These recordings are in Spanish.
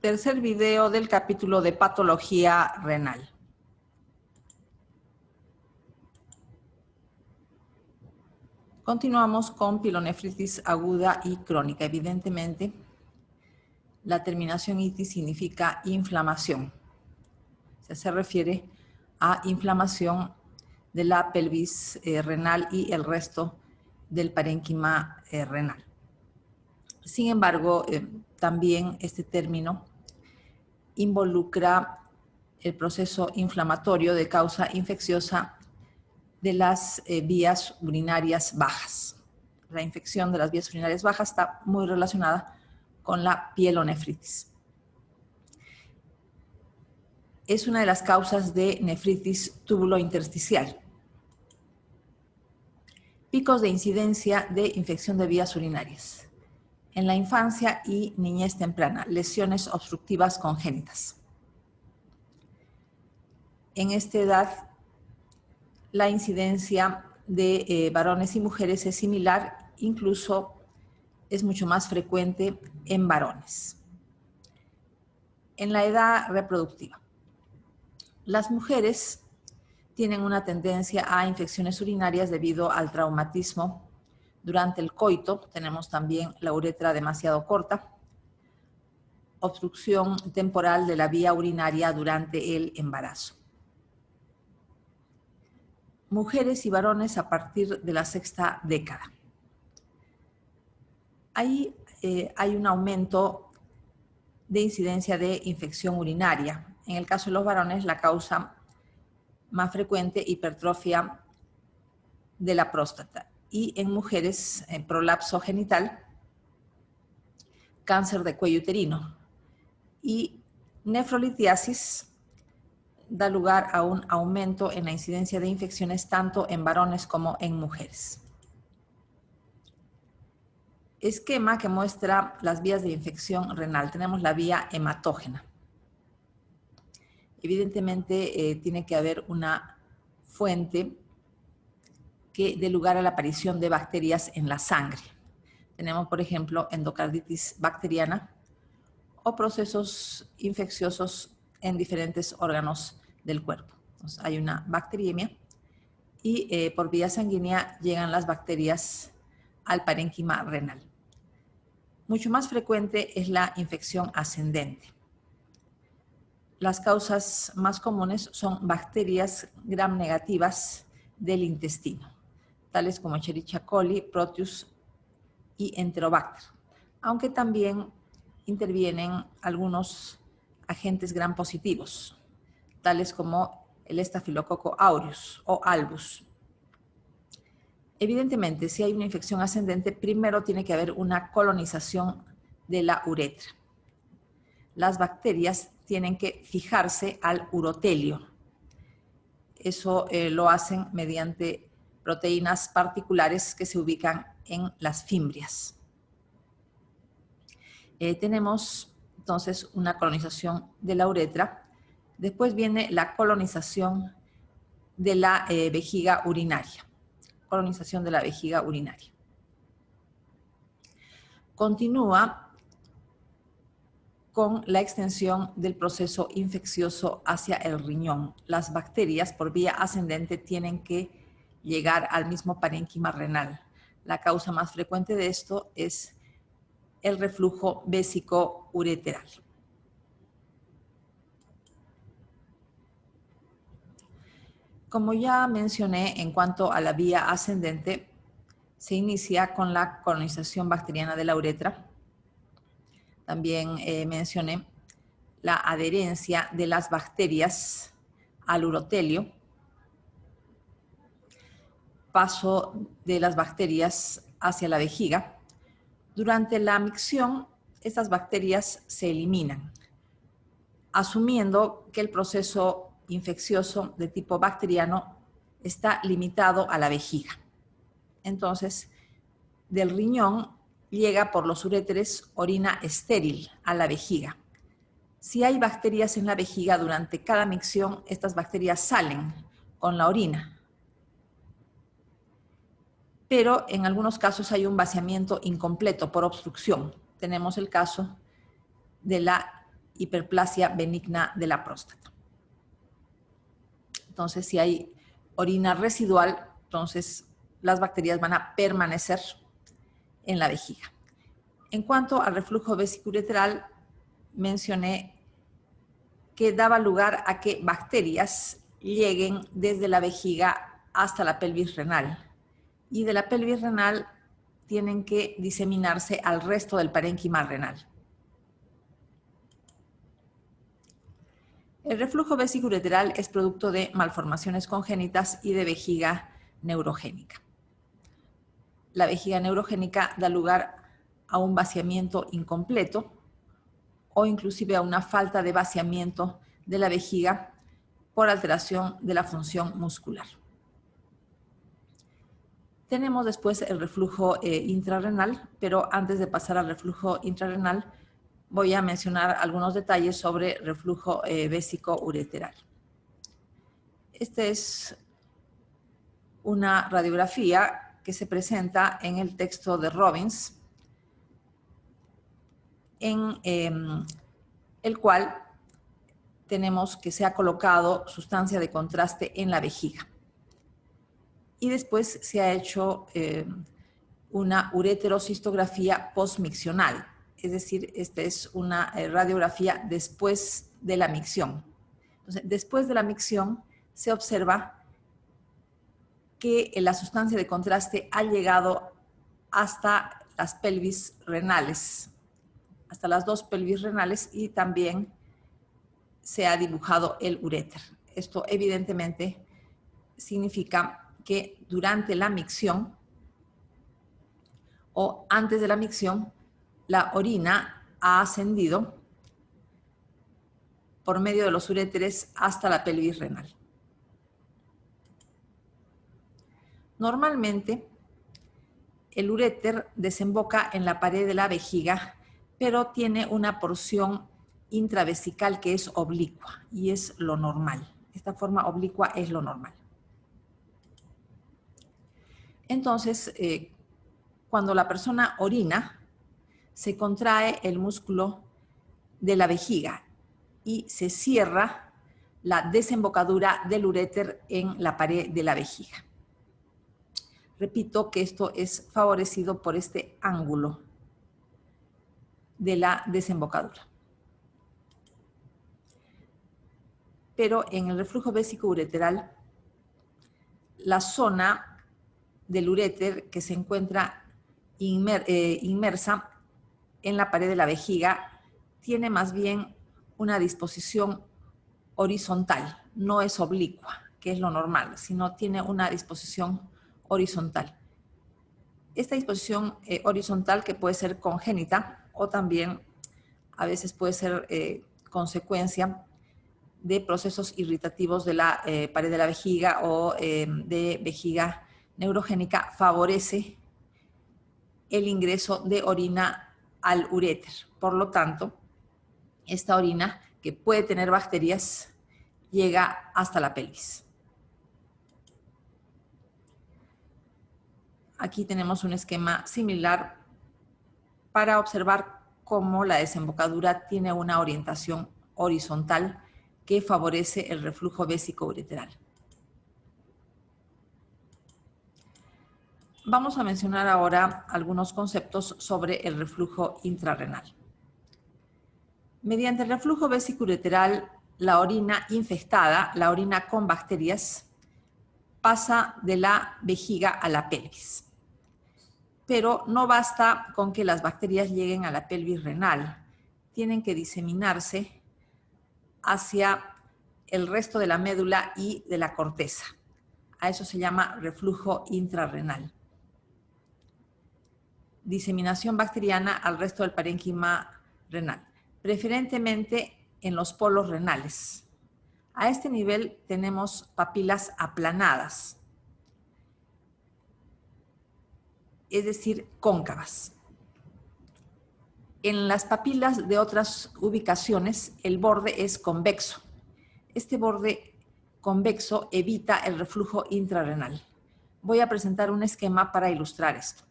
Tercer video del capítulo de patología renal. Continuamos con pielonefritis aguda y crónica. Evidentemente, la terminación itis significa inflamación. Se refiere a inflamación de la pelvis renal y el resto del parénquima renal. Sin embargo, también este término involucra el proceso inflamatorio de causa infecciosa de las vías urinarias bajas. La infección de las vías urinarias bajas está muy relacionada con la pielonefritis. Es una de las causas de nefritis tubulointersticial. Picos de incidencia de infección de vías urinarias. En la infancia y niñez temprana, lesiones obstructivas congénitas. En esta edad, la incidencia de varones y mujeres es similar, incluso es mucho más frecuente en varones. En la edad reproductiva, las mujeres tienen una tendencia a infecciones urinarias debido al traumatismo durante el coito. Tenemos también la uretra demasiado corta, obstrucción temporal de la vía urinaria durante el embarazo. Mujeres y varones a partir de la sexta década. Ahí hay un aumento de incidencia de infección urinaria. En el caso de los varones, la causa más frecuente, hipertrofia de la próstata. Y en mujeres, prolapso genital, cáncer de cuello uterino. Y nefrolitiasis da lugar a un aumento en la incidencia de infecciones tanto en varones como en mujeres. Esquema que muestra las vías de infección renal. Tenemos la vía hematógena. Evidentemente tiene que haber una fuente que dé lugar a la aparición de bacterias en la sangre. Tenemos, por ejemplo, endocarditis bacteriana o procesos infecciosos en diferentes órganos del cuerpo. Entonces, hay una bacteriemia y por vía sanguínea llegan las bacterias al parénquima renal. Mucho más frecuente es la infección ascendente. Las causas más comunes son bacterias gram negativas del intestino, tales como Escherichia coli, Proteus y Enterobacter, aunque también intervienen algunos agentes gram positivos, tales como el estafilococo aureus o albus. Evidentemente, si hay una infección ascendente, primero tiene que haber una colonización de la uretra. Las bacterias tienen que fijarse al urotelio. Eso lo hacen mediante proteínas particulares que se ubican en las fimbrias. Tenemos entonces una colonización de la uretra. Después viene la colonización de la vejiga urinaria. Colonización de la vejiga urinaria. Continúa con la extensión del proceso infeccioso hacia el riñón. Las bacterias por vía ascendente tienen que llegar al mismo parénquima renal. La causa más frecuente de esto es el reflujo vésico-ureteral. Como ya mencioné, en cuanto a la vía ascendente, se inicia con la colonización bacteriana de la uretra. También mencioné la adherencia de las bacterias al urotelio, paso de las bacterias hacia la vejiga. Durante la micción, estas bacterias se eliminan, asumiendo que el proceso infeccioso de tipo bacteriano está limitado a la vejiga. Entonces, del riñón llega por los uréteres orina estéril a la vejiga. Si hay bacterias en la vejiga durante cada micción, estas bacterias salen con la orina. Pero en algunos casos hay un vaciamiento incompleto por obstrucción. Tenemos el caso de la hiperplasia benigna de la próstata. Entonces, si hay orina residual, entonces las bacterias van a permanecer en la vejiga. En cuanto al reflujo vesicoureteral, mencioné que daba lugar a que bacterias lleguen desde la vejiga hasta la pelvis renal, y de la pelvis renal tienen que diseminarse al resto del parénquima renal. El reflujo vesicoureteral es producto de malformaciones congénitas y de vejiga neurogénica. La vejiga neurogénica da lugar a un vaciamiento incompleto o inclusive a una falta de vaciamiento de la vejiga por alteración de la función muscular. Tenemos después el reflujo intrarrenal, pero antes de pasar al reflujo intrarrenal, voy a mencionar algunos detalles sobre reflujo vesicoureteral. Esta es una radiografía que se presenta en el texto de Robbins, en el cual tenemos que se ha colocado sustancia de contraste en la vejiga. Y después se ha hecho una ureterocistografía postmiccional, es decir, esta es una radiografía después de la micción. Entonces, después de la micción se observa que la sustancia de contraste ha llegado hasta las pelvis renales, hasta las dos pelvis renales, y también se ha dibujado el uréter. Esto evidentemente significa que durante la micción o antes de la micción, la orina ha ascendido por medio de los uréteres hasta la pelvis renal. Normalmente, el uréter desemboca en la pared de la vejiga, pero tiene una porción intravesical que es oblicua y es lo normal. Esta forma oblicua es lo normal. Entonces, cuando la persona orina, se contrae el músculo de la vejiga y se cierra la desembocadura del uréter en la pared de la vejiga. Repito que esto es favorecido por este ángulo de la desembocadura. Pero en el reflujo vesicoureteral, la zona del uréter que se encuentra inmersa en la pared de la vejiga tiene más bien una disposición horizontal, no es oblicua, que es lo normal, sino tiene una disposición horizontal. Esta disposición horizontal, que puede ser congénita o también a veces puede ser consecuencia de procesos irritativos de la pared de la vejiga o de vejiga neurogénica, favorece el ingreso de orina al uréter. Por lo tanto, esta orina, que puede tener bacterias, llega hasta la pelvis. Aquí tenemos un esquema similar para observar cómo la desembocadura tiene una orientación horizontal que favorece el reflujo vesicoureteral. Vamos a mencionar ahora algunos conceptos sobre el reflujo intrarrenal. Mediante el reflujo vesicoureteral, la orina infectada, la orina con bacterias, pasa de la vejiga a la pelvis. Pero no basta con que las bacterias lleguen a la pelvis renal, tienen que diseminarse hacia el resto de la médula y de la corteza. A eso se llama reflujo intrarrenal. Diseminación bacteriana al resto del parénquima renal, preferentemente en los polos renales. A este nivel tenemos papilas aplanadas, es decir, cóncavas. En las papilas de otras ubicaciones, el borde es convexo. Este borde convexo evita el reflujo intrarrenal. Voy a presentar un esquema para ilustrar esto.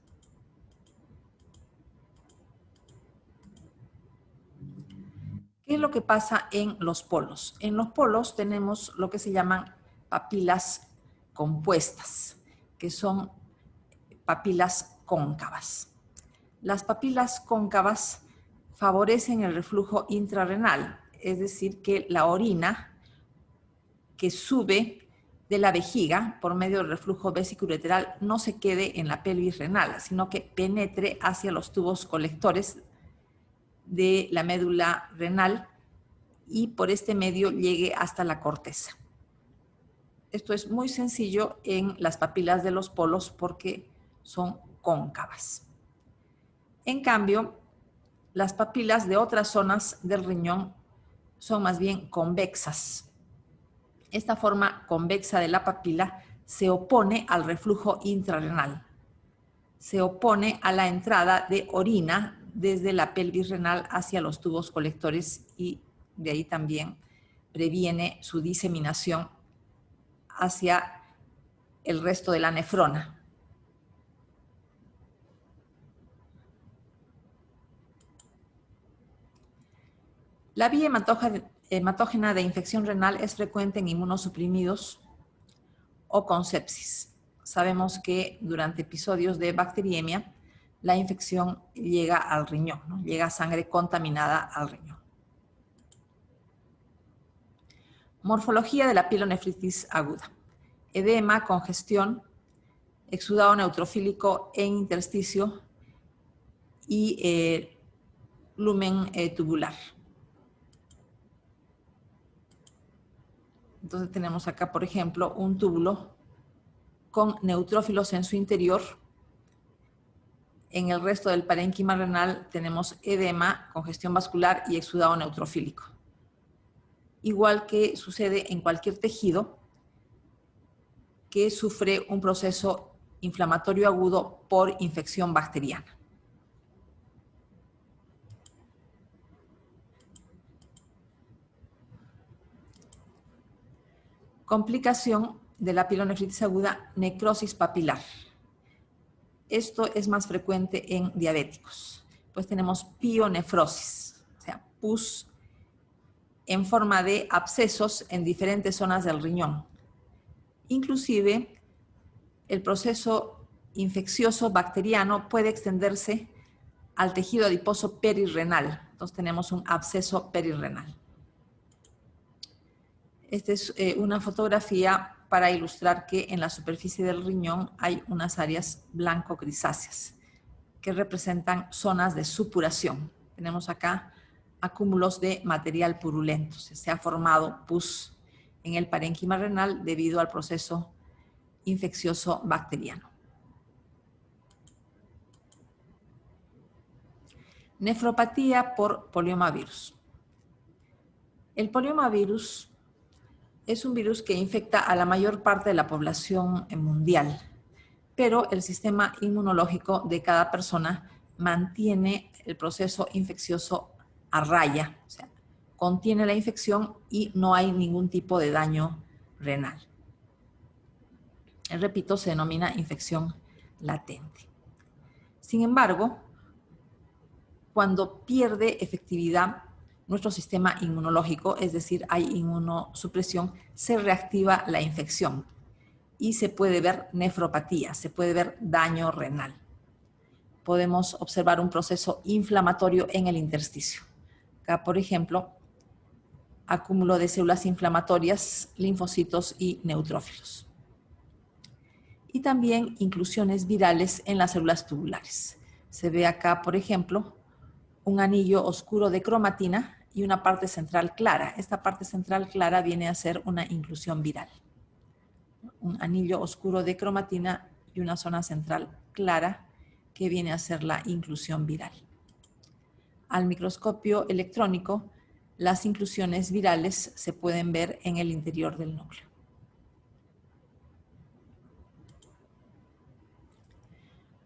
¿Qué es lo que pasa en los polos? En los polos tenemos lo que se llaman papilas compuestas, que son papilas cóncavas. Las papilas cóncavas favorecen el reflujo intrarrenal, es decir, que la orina que sube de la vejiga por medio del reflujo vesiculolateral no se quede en la pelvis renal, sino que penetre hacia los tubos colectores de la médula renal y por este medio llegue hasta la corteza. Esto es muy sencillo en las papilas de los polos porque son cóncavas. En cambio, las papilas de otras zonas del riñón son más bien convexas. Esta forma convexa de la papila se opone al reflujo intrarrenal. Se opone a la entrada de orina desde la pelvis renal hacia los tubos colectores y de ahí también previene su diseminación hacia el resto de la nefrona. La vía hematógena de infección renal es frecuente en inmunosuprimidos o con sepsis. Sabemos que durante episodios de bacteriemia, la infección llega al riñón, ¿no? Llega sangre contaminada al riñón. Morfología de la pielonefritis aguda. Edema, congestión, exudado neutrofílico en intersticio y lumen tubular. Entonces tenemos acá, por ejemplo, un túbulo con neutrófilos en su interior. En el resto del parénquima renal tenemos edema, congestión vascular y exudado neutrofílico. Igual que sucede en cualquier tejido que sufre un proceso inflamatorio agudo por infección bacteriana. Complicación de la pielonefritis aguda, necrosis papilar. Esto es más frecuente en diabéticos. Pues tenemos pionefrosis, o sea, pus en forma de abscesos en diferentes zonas del riñón. Inclusive, el proceso infeccioso bacteriano puede extenderse al tejido adiposo perirrenal. Entonces tenemos un absceso perirrenal. Esta es una fotografía para ilustrar que en la superficie del riñón hay unas áreas blanco-grisáceas que representan zonas de supuración. Tenemos acá acúmulos de material purulento. Se ha formado pus en el parénquima renal debido al proceso infeccioso bacteriano. Nefropatía por poliomavirus. El poliomavirus es un virus que infecta a la mayor parte de la población mundial, pero el sistema inmunológico de cada persona mantiene el proceso infeccioso a raya, o sea, contiene la infección y no hay ningún tipo de daño renal. Repito, se denomina infección latente. Sin embargo, cuando pierde efectividad nuestro sistema inmunológico, es decir, hay inmunosupresión, se reactiva la infección y se puede ver nefropatía, se puede ver daño renal. Podemos observar un proceso inflamatorio en el intersticio. Acá, por ejemplo, acúmulo de células inflamatorias, linfocitos y neutrófilos. Y también inclusiones virales en las células tubulares. Se ve acá, por ejemplo, un anillo oscuro de cromatina y una parte central clara. Esta parte central clara viene a ser una inclusión viral. Un anillo oscuro de cromatina y una zona central clara que viene a ser la inclusión viral. Al microscopio electrónico, las inclusiones virales se pueden ver en el interior del núcleo.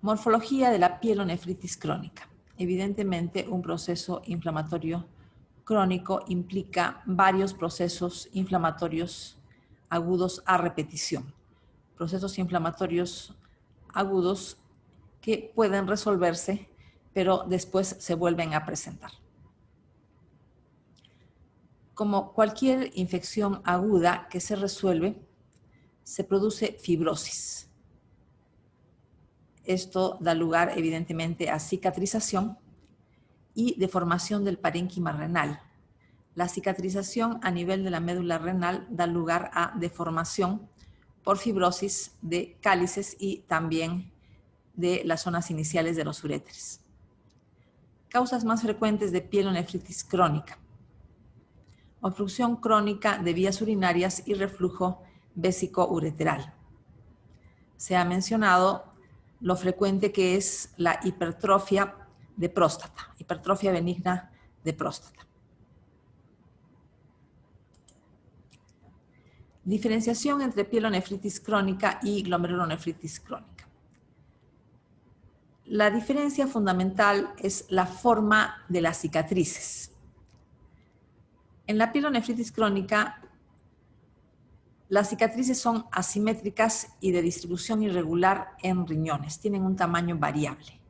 Morfología de la pielonefritis crónica. Evidentemente, un proceso inflamatorio crónico implica varios procesos inflamatorios agudos a repetición. Procesos inflamatorios agudos que pueden resolverse, pero después se vuelven a presentar. Como cualquier infección aguda que se resuelve, se produce fibrosis. Esto da lugar, evidentemente, a cicatrización y deformación del parénquima renal. La cicatrización a nivel de la médula renal da lugar a deformación por fibrosis de cálices y también de las zonas iniciales de los uréteres. Causas más frecuentes de pielonefritis crónica: obstrucción crónica de vías urinarias y reflujo vésico-ureteral. Se ha mencionado lo frecuente que es la hipertrofia de próstata, hipertrofia benigna de próstata. Diferenciación entre pielonefritis crónica y glomerulonefritis crónica. La diferencia fundamental es la forma de las cicatrices. En la pielonefritis crónica, las cicatrices son asimétricas y de distribución irregular en riñones, tienen un tamaño variable.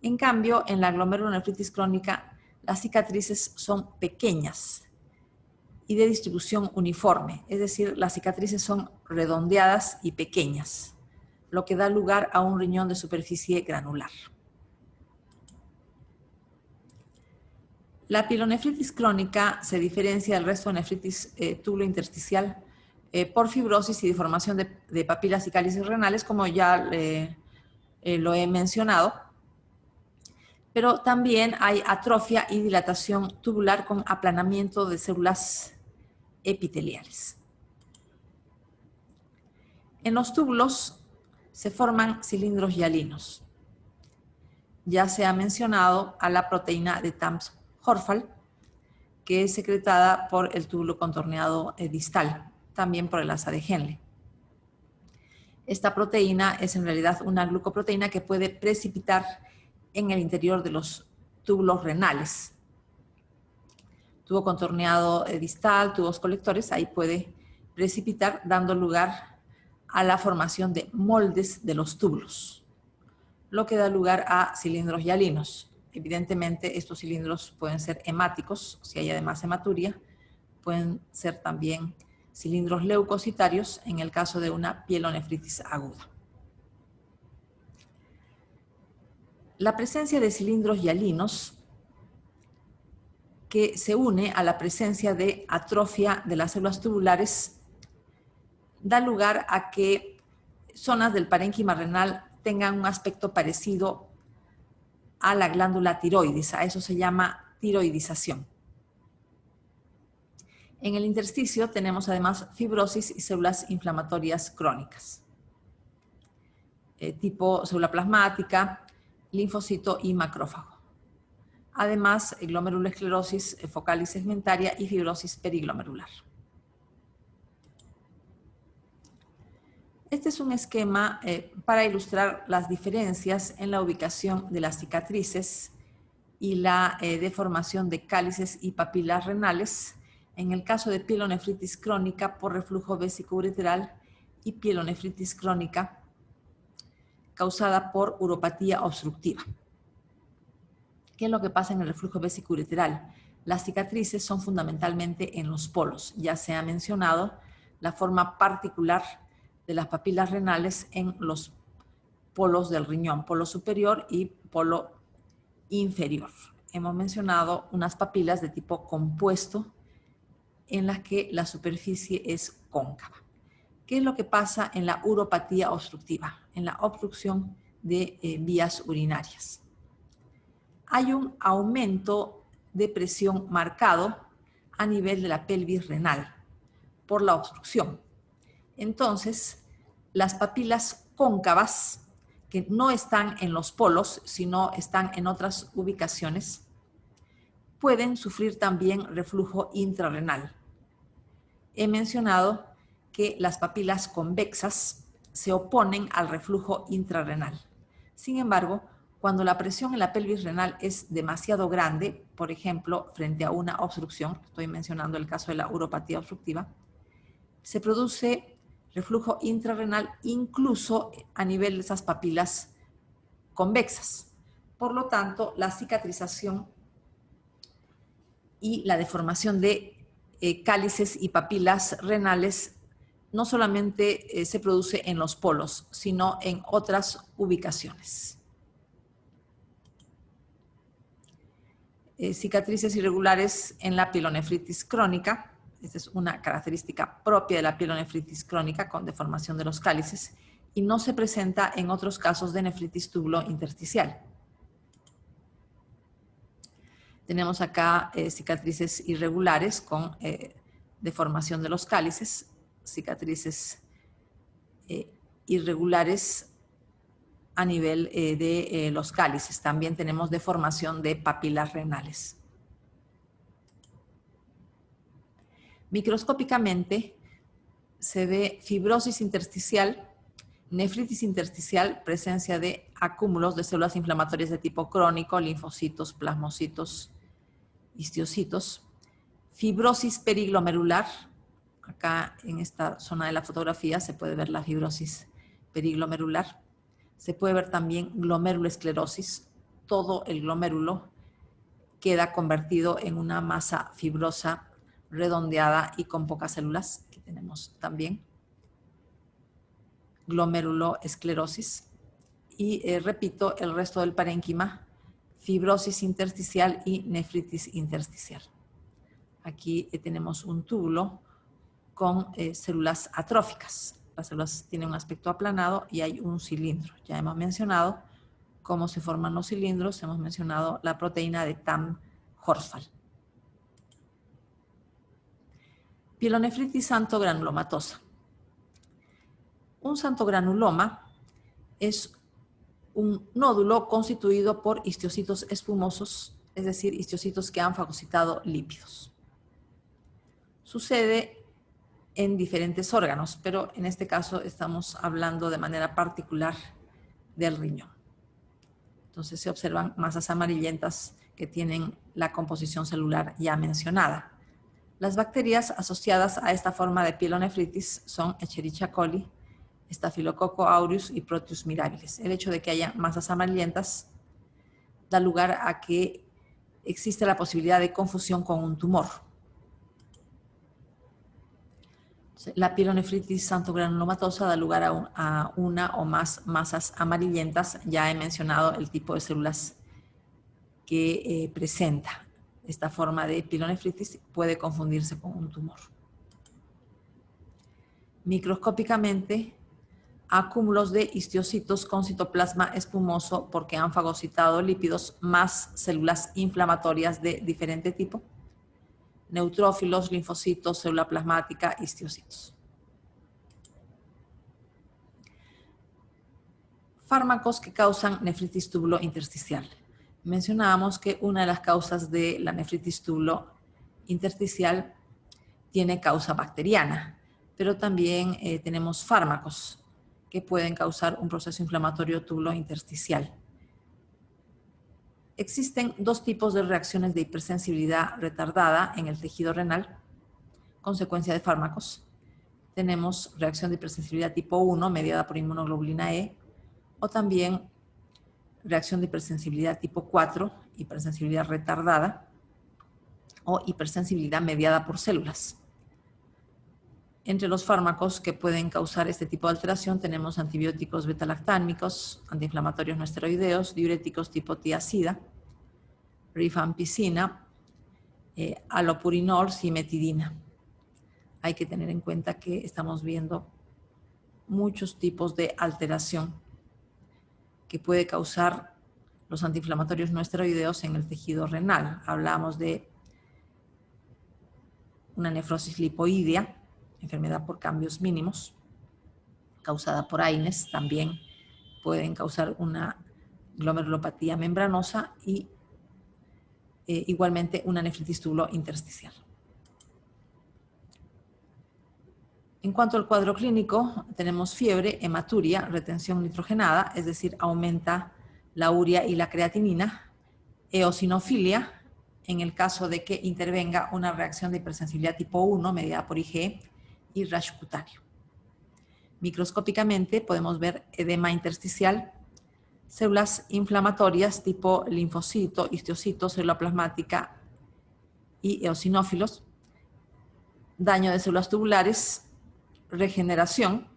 En cambio, en la glomerulonefritis crónica, las cicatrices son pequeñas y de distribución uniforme, es decir, las cicatrices son redondeadas y pequeñas, lo que da lugar a un riñón de superficie granular. La pielonefritis crónica se diferencia del resto de nefritis tubulointersticial por fibrosis y deformación de papilas y cálices renales, como ya lo he mencionado, pero también hay atrofia y dilatación tubular con aplanamiento de células epiteliales. En los túbulos se forman cilindros hialinos. Ya se ha mencionado a la proteína de Tams-Horfall, que es secretada por el túbulo contorneado distal, también por el asa de Henle. Esta proteína es en realidad una glucoproteína que puede precipitar en el interior de los túbulos renales. Tubo contorneado distal, tubos colectores, ahí puede precipitar, dando lugar a la formación de moldes de los túbulos, lo que da lugar a cilindros hialinos. Evidentemente, estos cilindros pueden ser hemáticos, si hay además hematuria, pueden ser también cilindros leucocitarios en el caso de una pielonefritis aguda. La presencia de cilindros hialinos, que se une a la presencia de atrofia de las células tubulares, da lugar a que zonas del parénquima renal tengan un aspecto parecido a la glándula tiroides. A eso se llama tiroidización. En el intersticio tenemos además fibrosis y células inflamatorias crónicas, tipo célula plasmática, linfocito y macrófago. Además, glomerulosclerosis focal y segmentaria y fibrosis periglomerular. Este es un esquema para ilustrar las diferencias en la ubicación de las cicatrices y la deformación de cálices y papilas renales en el caso de pielonefritis crónica por reflujo vésico-ureteral y pielonefritis crónica causada por uropatía obstructiva. ¿Qué es lo que pasa en el reflujo vésico-ureteral? Las cicatrices son fundamentalmente en los polos. Ya se ha mencionado la forma particular de las papilas renales en los polos del riñón, polo superior y polo inferior. Hemos mencionado unas papilas de tipo compuesto en las que la superficie es cóncava. ¿Qué es lo que pasa en la uropatía obstructiva? En la obstrucción de vías urinarias. Hay un aumento de presión marcado a nivel de la pelvis renal por la obstrucción. Entonces, las papilas cóncavas, que no están en los polos, sino están en otras ubicaciones, pueden sufrir también reflujo intrarrenal. He mencionado que las papilas convexas se oponen al reflujo intrarrenal. Sin embargo, cuando la presión en la pelvis renal es demasiado grande, por ejemplo, frente a una obstrucción, estoy mencionando el caso de la uropatía obstructiva, se produce reflujo intrarrenal incluso a nivel de esas papilas convexas. Por lo tanto, la cicatrización y la deformación de cálices y papilas renales no solamente se produce en los polos, sino en otras ubicaciones. Cicatrices irregulares en la pielonefritis crónica. Esta es una característica propia de la pielonefritis crónica con deformación de los cálices y no se presenta en otros casos de nefritis tubulointersticial. Tenemos acá cicatrices irregulares con deformación de los cálices, cicatrices irregulares a nivel de los cálices. También tenemos deformación de papilas renales. Microscópicamente se ve fibrosis intersticial, nefritis intersticial, presencia de acúmulos de células inflamatorias de tipo crónico, linfocitos, plasmocitos, histiocitos, fibrosis periglomerular. Acá en esta zona de la fotografía se puede ver la fibrosis periglomerular. Se puede ver también glomerulosclerosis. Todo el glomérulo queda convertido en una masa fibrosa, redondeada y con pocas células. Aquí tenemos también glomerulosclerosis. Y repito, el resto del parénquima, fibrosis intersticial y nefritis intersticial. Aquí tenemos un túbulo con células atróficas. Las células tienen un aspecto aplanado y hay un cilindro. Ya hemos mencionado cómo se forman los cilindros, hemos mencionado la proteína de Tamm-Horsfall. Pielonefritis santogranulomatosa. Un santogranuloma es un nódulo constituido por histiocitos espumosos, es decir, histiocitos que han fagocitado lípidos. Sucede en diferentes órganos, pero en este caso estamos hablando de manera particular del riñón. Entonces se observan masas amarillentas que tienen la composición celular ya mencionada. Las bacterias asociadas a esta forma de pielonefritis son Escherichia coli, Staphylococcus aureus y Proteus mirabilis. El hecho de que haya masas amarillentas da lugar a que existe la posibilidad de confusión con un tumor. La pielonefritis santogranulomatosa da lugar a una o más masas amarillentas. Ya he mencionado el tipo de células que presenta. Esta forma de pielonefritis puede confundirse con un tumor. Microscópicamente, acúmulos de histiocitos con citoplasma espumoso porque han fagocitado lípidos más células inflamatorias de diferente tipo. Neutrófilos, linfocitos, célula plasmática, histiocitos. Fármacos que causan nefritis tubulointersticial. Mencionábamos que una de las causas de la nefritis tubulointersticial tiene causa bacteriana, pero también tenemos fármacos que pueden causar un proceso inflamatorio tubulointersticial. Existen dos tipos de reacciones de hipersensibilidad retardada en el tejido renal, consecuencia de fármacos. Tenemos reacción de hipersensibilidad tipo 1, mediada por inmunoglobulina E, o también reacción de hipersensibilidad tipo 4, hipersensibilidad retardada, o hipersensibilidad mediada por células. Entre los fármacos que pueden causar este tipo de alteración tenemos antibióticos betalactámicos, antiinflamatorios no esteroideos, diuréticos tipo tiazida, rifampicina, alopurinol, cimetidina. Hay que tener en cuenta que estamos viendo muchos tipos de alteración que puede causar los antiinflamatorios no esteroideos en el tejido renal. Hablamos de una nefrosis lipoidea, enfermedad por cambios mínimos, causada por AINES. También pueden causar una glomerulopatía membranosa y igualmente una nefritis tubulointersticial. En cuanto al cuadro clínico, tenemos fiebre, hematuria, retención nitrogenada, es decir, aumenta la urea y la creatinina, eosinofilia, en el caso de que intervenga una reacción de hipersensibilidad tipo 1 mediada por IgE, y rash cutáneo. Microscópicamente podemos ver edema intersticial, células inflamatorias tipo linfocito, histiocito, célula plasmática y eosinófilos, daño de células tubulares, regeneración,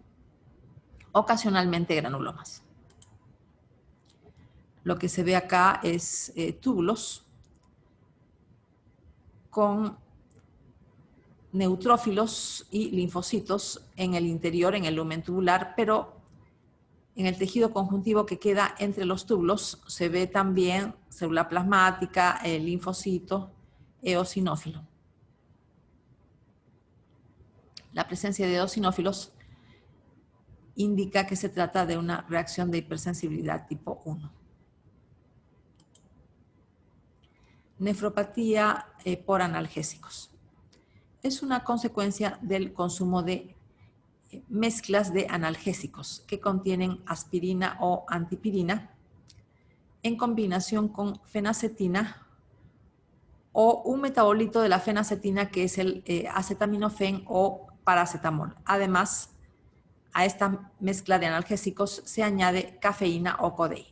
ocasionalmente granulomas. Lo que se ve acá es túbulos con neutrófilos y linfocitos en el interior, en el lumen tubular, pero en el tejido conjuntivo que queda entre los túbulos se ve también célula plasmática, linfocito, eosinófilo. La presencia de eosinófilos indica que se trata de una reacción de hipersensibilidad tipo 1. Nefropatía por analgésicos. Es una consecuencia del consumo de mezclas de analgésicos que contienen aspirina o antipirina en combinación con fenacetina o un metabolito de la fenacetina que es el acetaminofén o paracetamol. Además, a esta mezcla de analgésicos se añade cafeína o codeína.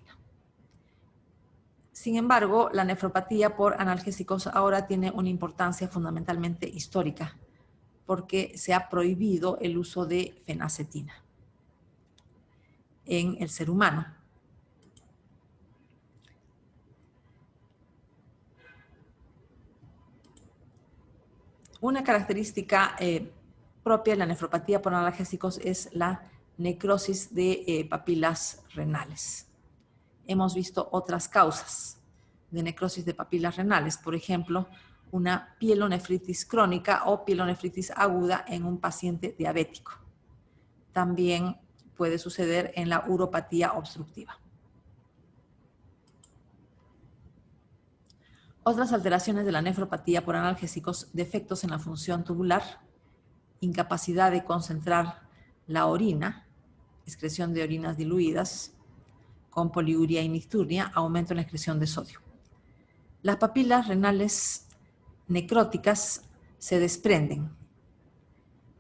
Sin embargo, la nefropatía por analgésicos ahora tiene una importancia fundamentalmente histórica, porque se ha prohibido el uso de fenacetina en el ser humano. Una característica propia de la nefropatía por analgésicos es la necrosis de papilas renales. Hemos visto otras causas de necrosis de papilas renales, por ejemplo, una pielonefritis crónica o pielonefritis aguda en un paciente diabético. También puede suceder en la uropatía obstructiva. Otras alteraciones de la nefropatía por analgésicos: defectos en la función tubular, incapacidad de concentrar la orina, excreción de orinas diluidas, con poliuria y nicturnia, aumento en la excreción de sodio. Las papilas renales necróticas se desprenden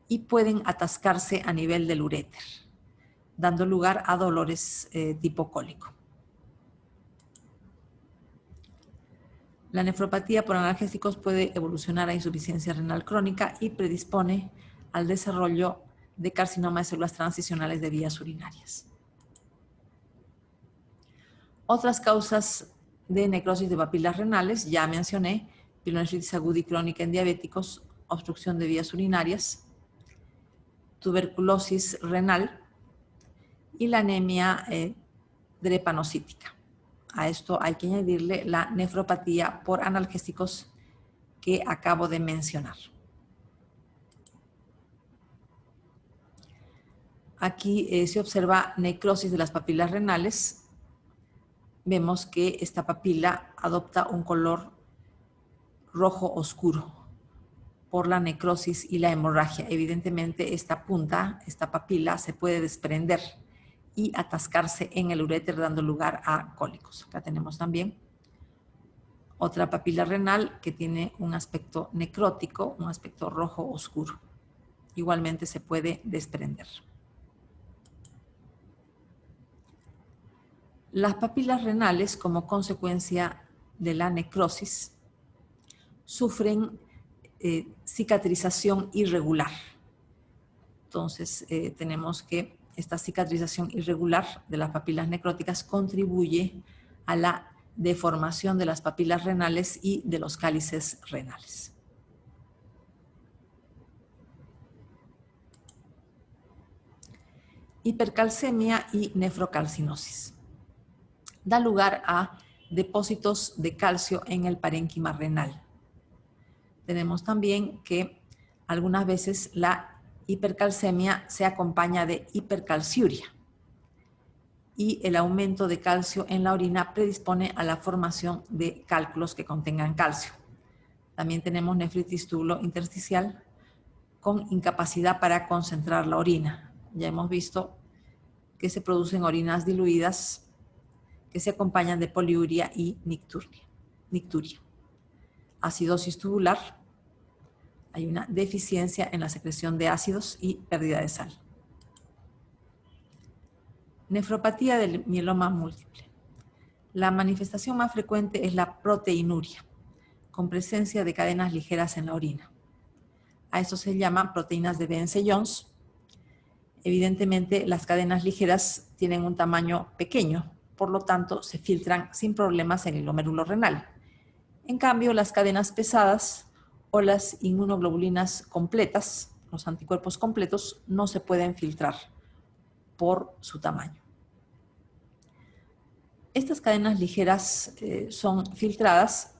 y pueden atascarse a nivel del uréter, dando lugar a dolores tipo cólico. La nefropatía por analgésicos puede evolucionar a insuficiencia renal crónica y predispone al desarrollo de carcinoma de células transicionales de vías urinarias. Otras causas de necrosis de papilas renales, ya mencioné, pielonefritis aguda y crónica en diabéticos, obstrucción de vías urinarias, tuberculosis renal y la anemia drepanocítica. A esto hay que añadirle la nefropatía por analgésicos que acabo de mencionar. Aquí se observa necrosis de las papilas renales. Vemos que esta papila adopta un color rojo oscuro por la necrosis y la hemorragia. Evidentemente, esta punta, esta papila, se puede desprender y atascarse en el uréter, dando lugar a cólicos. Acá tenemos también otra papila renal que tiene un aspecto necrótico, un aspecto rojo oscuro. Igualmente se puede desprender. Las papilas renales, como consecuencia de la necrosis, sufren cicatrización irregular. Entonces, tenemos que esta cicatrización irregular de las papilas necróticas contribuye a la deformación de las papilas renales y de los cálices renales. Hipercalcemia y nefrocalcinosis. Da lugar a depósitos de calcio en el parénquima renal. Tenemos también que algunas veces la hipercalcemia se acompaña de hipercalciuria y el aumento de calcio en la orina predispone a la formación de cálculos que contengan calcio. También tenemos nefritis tubulo-intersticial con incapacidad para concentrar la orina. Ya hemos visto que se producen orinas diluidas que se acompañan de poliuria y nicturia. Acidosis tubular. Hay una deficiencia en la secreción de ácidos y pérdida de sal. Nefropatía del mieloma múltiple. La manifestación más frecuente es la proteinuria, con presencia de cadenas ligeras en la orina. A eso se llaman proteínas de Vence-Jones. Evidentemente, las cadenas ligeras tienen un tamaño pequeño, por lo tanto, se filtran sin problemas en el glomérulo renal. En cambio, las cadenas pesadas o las inmunoglobulinas completas, los anticuerpos completos, no se pueden filtrar por su tamaño. Estas cadenas ligeras son filtradas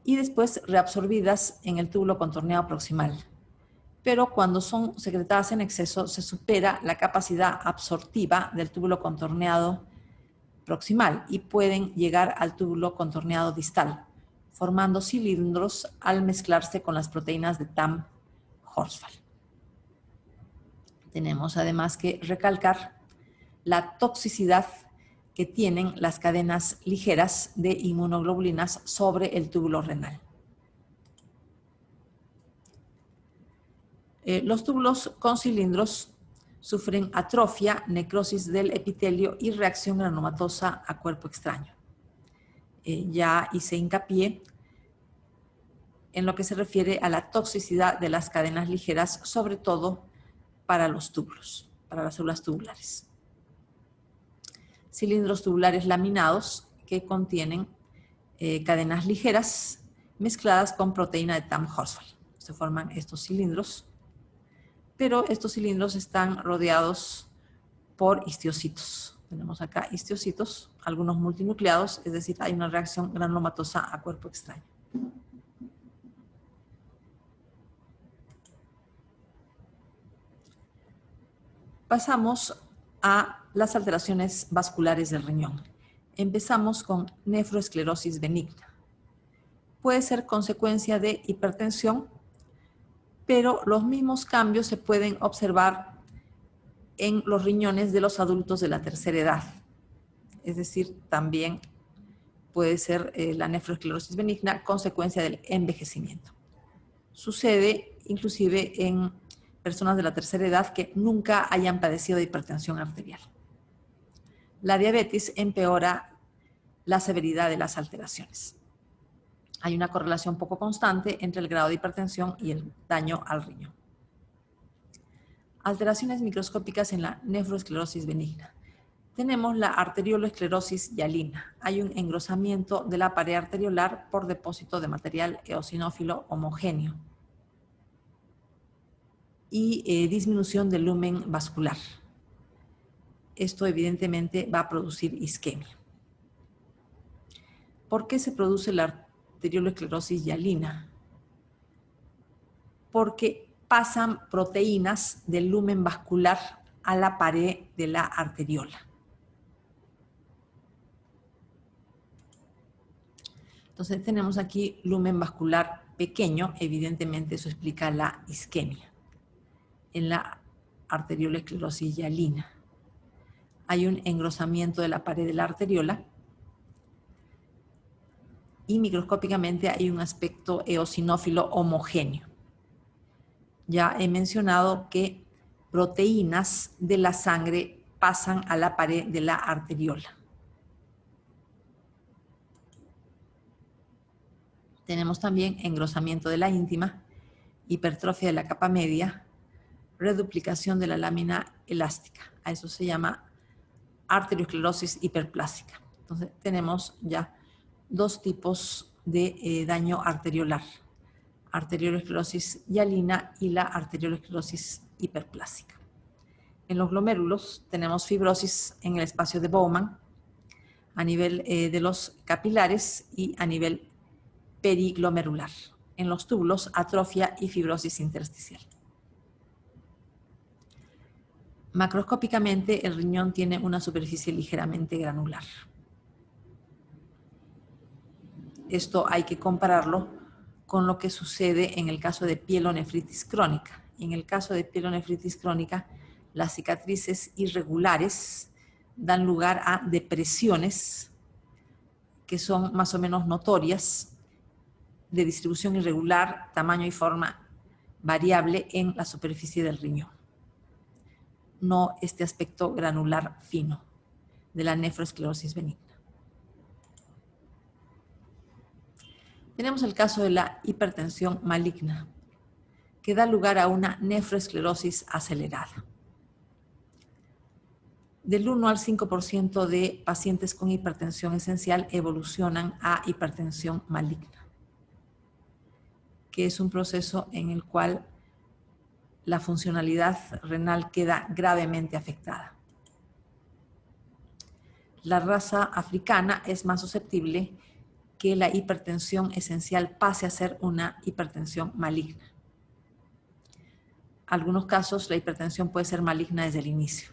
y después reabsorbidas en el túbulo contorneado proximal. Pero cuando son secretadas en exceso, se supera la capacidad absortiva del túbulo contorneado proximal y pueden llegar al túbulo contorneado distal, formando cilindros al mezclarse con las proteínas de Tamm-Horsfall. Tenemos además que recalcar la toxicidad que tienen las cadenas ligeras de inmunoglobulinas sobre el túbulo renal. Los túbulos con cilindros sufren atrofia, necrosis del epitelio y reacción granulomatosa a cuerpo extraño. Ya hice hincapié en lo que se refiere a la toxicidad de las cadenas ligeras, sobre todo para los túbulos, para las células tubulares. Cilindros tubulares laminados que contienen cadenas ligeras mezcladas con proteína de Tamm-Horsfall. Se forman estos cilindros, pero estos cilindros están rodeados por histiocitos. Tenemos acá histiocitos, algunos multinucleados, es decir, hay una reacción granulomatosa a cuerpo extraño. Pasamos a las alteraciones vasculares del riñón. Empezamos con nefroesclerosis benigna. Puede ser consecuencia de hipertensión, pero los mismos cambios se pueden observar en los riñones de los adultos de la tercera edad. Es decir, también puede ser la nefroesclerosis benigna consecuencia del envejecimiento. Sucede inclusive en personas de la tercera edad que nunca hayan padecido de hipertensión arterial. La diabetes empeora la severidad de las alteraciones. Hay una correlación poco constante entre el grado de hipertensión y el daño al riñón. Alteraciones microscópicas en la nefroesclerosis benigna. Tenemos la arterioloesclerosis hialina. Hay un engrosamiento de la pared arteriolar por depósito de material eosinófilo homogéneo y disminución del lumen vascular. Esto evidentemente va a producir isquemia. ¿Por qué se produce la arterioloesclerosis hialina? Porque pasan proteínas del lumen vascular a la pared de la arteriola. Entonces tenemos aquí lumen vascular pequeño, evidentemente eso explica la isquemia en la arterioloesclerosis hialina. Hay un engrosamiento de la pared de la arteriola y microscópicamente hay un aspecto eosinófilo homogéneo. Ya he mencionado que proteínas de la sangre pasan a la pared de la arteriola. Tenemos también engrosamiento de la íntima, hipertrofia de la capa media, reduplicación de la lámina elástica. A eso se llama arteriosclerosis hiperplástica. Entonces tenemos ya dos tipos de daño arteriolar: arteriolesclerosis hialina y la arteriolesclerosis hiperplásica. En los glomérulos tenemos fibrosis en el espacio de Bowman a nivel de los capilares y a nivel periglomerular. En los túbulos, atrofia y fibrosis intersticial. Macroscópicamente, el riñón tiene una superficie ligeramente granular. Esto hay que compararlo con lo que sucede en el caso de pielonefritis crónica. En el caso de pielonefritis crónica, las cicatrices irregulares dan lugar a depresiones que son más o menos notorias, de distribución irregular, tamaño y forma variable en la superficie del riñón. No este aspecto granular fino de la nefroesclerosis benigna. Tenemos el caso de la hipertensión maligna. que da lugar a una nefroesclerosis acelerada. Del 1 al 5% de pacientes con hipertensión esencial evolucionan a hipertensión maligna, que es un proceso en el cual la funcionalidad renal queda gravemente afectada. La raza africana es más susceptible que la hipertensión esencial pase a ser una hipertensión maligna. En algunos casos, la hipertensión puede ser maligna desde el inicio.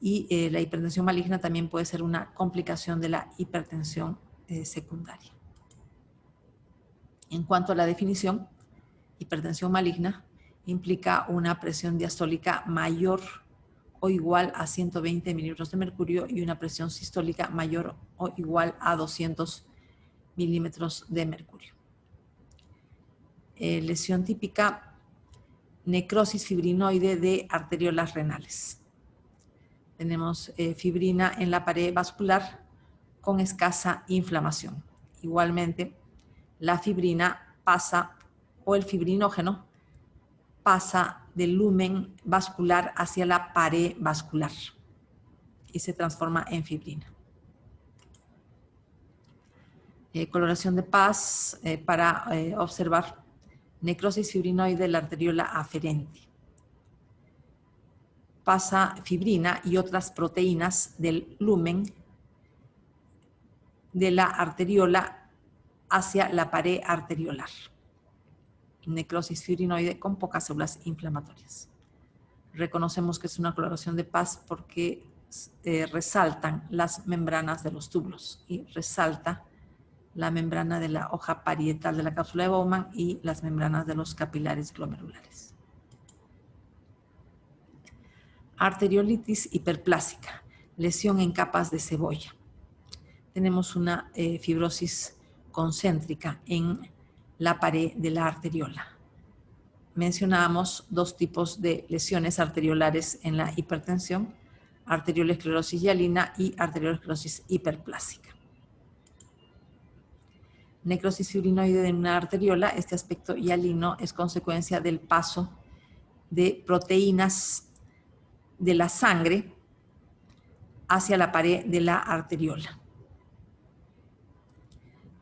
Y la hipertensión maligna también puede ser una complicación de la hipertensión secundaria. En cuanto a la definición, hipertensión maligna implica una presión diastólica mayor o igual a 120 milímetros de mercurio y una presión sistólica mayor o igual a 200 milímetros de mercurio. Lesión típica, necrosis fibrinoide de arteriolas renales. Tenemos fibrina en la pared vascular con escasa inflamación. Igualmente, la fibrina pasa, o el fibrinógeno, pasa del lumen vascular hacia la pared vascular y se transforma en fibrina. Coloración de Paz para observar necrosis fibrinoide de la arteriola aferente. Pasa fibrina y otras proteínas del lumen de la arteriola hacia la pared arteriolar. Necrosis fibrinoide con pocas células inflamatorias. Reconocemos que es una coloración de Paz porque resaltan las membranas de los túbulos y resalta la membrana de la hoja parietal de la cápsula de Bowman y las membranas de los capilares glomerulares. Arteriolitis hiperplásica, lesión en capas de cebolla. Tenemos una fibrosis concéntrica en la pared de la arteriola. Mencionábamos dos tipos de lesiones arteriolares en la hipertensión, arteriolesclerosis hialina y arteriolesclerosis hiperplásica. Necrosis fibrinoide de una arteriola, este aspecto hialino es consecuencia del paso de proteínas de la sangre hacia la pared de la arteriola.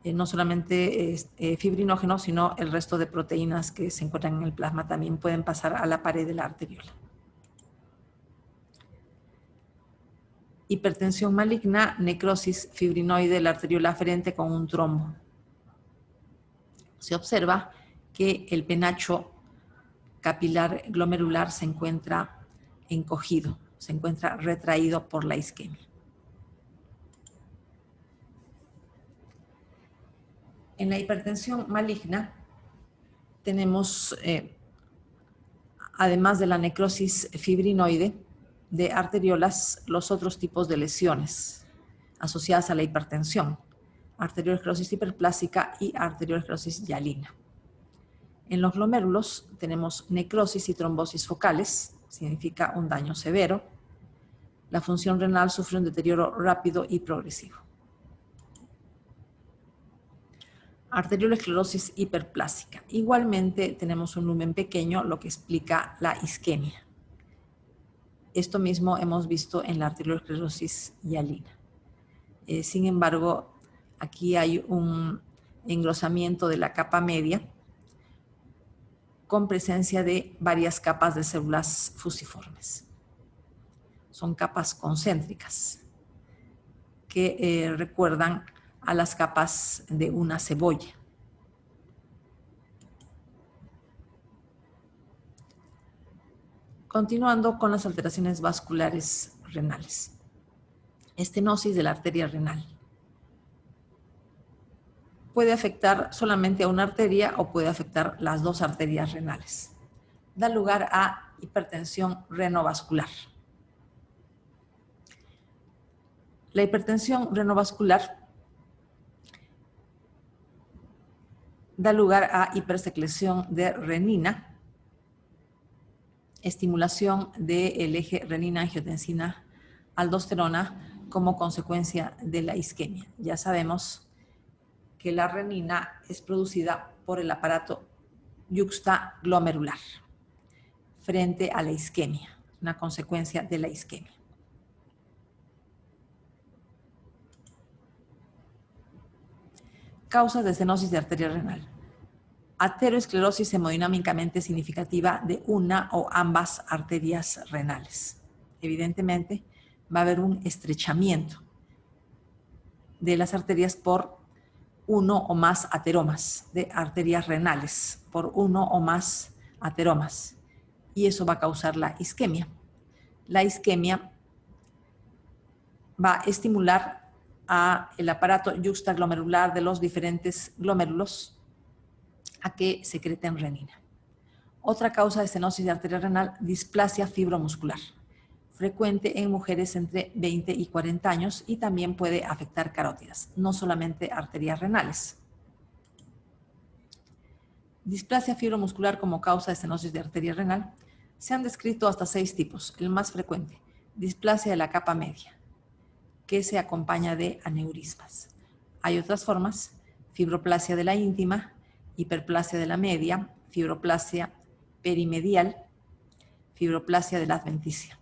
No solamente fibrinógeno, sino el resto de proteínas que se encuentran en el plasma también pueden pasar a la pared de la arteriola. Hipertensión maligna, necrosis fibrinoide de la arteriola aferente con un trombo. Se observa que el penacho capilar glomerular se encuentra encogido, se encuentra retraído por la isquemia. En la hipertensión maligna tenemos, además de la necrosis fibrinoide de arteriolas, los otros tipos de lesiones asociadas a la hipertensión, arteriolesclerosis hiperplásica y arteriolesclerosis hialina. En los glomérulos tenemos necrosis y trombosis focales, significa un daño severo. La función renal sufre un deterioro rápido y progresivo. Arteriolesclerosis hiperplásica. Igualmente tenemos un lumen pequeño, lo que explica la isquemia. Esto mismo hemos visto en la arteriolesclerosis hialina. Sin embargo, aquí hay un engrosamiento de la capa media con presencia de varias capas de células fusiformes. Son capas concéntricas que recuerdan a las capas de una cebolla. Continuando con las alteraciones vasculares renales. Estenosis de la arteria renal. Puede afectar solamente a una arteria o puede afectar las dos arterias renales. Da lugar a hipertensión renovascular. La hipertensión renovascular da lugar a hipersecreción de renina, estimulación del eje renina-angiotensina-aldosterona como consecuencia de la isquemia. Ya sabemos que la renina es producida por el aparato yuxtaglomerular frente a la isquemia, una consecuencia de la isquemia. Causas de estenosis de arteria renal. Ateroesclerosis hemodinámicamente significativa de una o ambas arterias renales. Evidentemente, va a haber un estrechamiento de las arterias por uno o más ateromas, de arterias renales, por uno o más ateromas. Y eso va a causar la isquemia. La isquemia va a estimular el aparato yuxtaglomerular de los diferentes glomérulos a que secreten renina. Otra causa de estenosis de arteria renal, displasia fibromuscular, frecuente en mujeres entre 20 y 40 años y también puede afectar carótidas, no solamente arterias renales. Displasia fibromuscular como causa de estenosis de arteria renal. Se han descrito hasta 6 tipos. El más frecuente, displasia de la capa media, que se acompaña de aneurismas. Hay otras formas, fibroplasia de la íntima, hiperplasia de la media, fibroplasia perimedial, fibroplasia de la adventicia.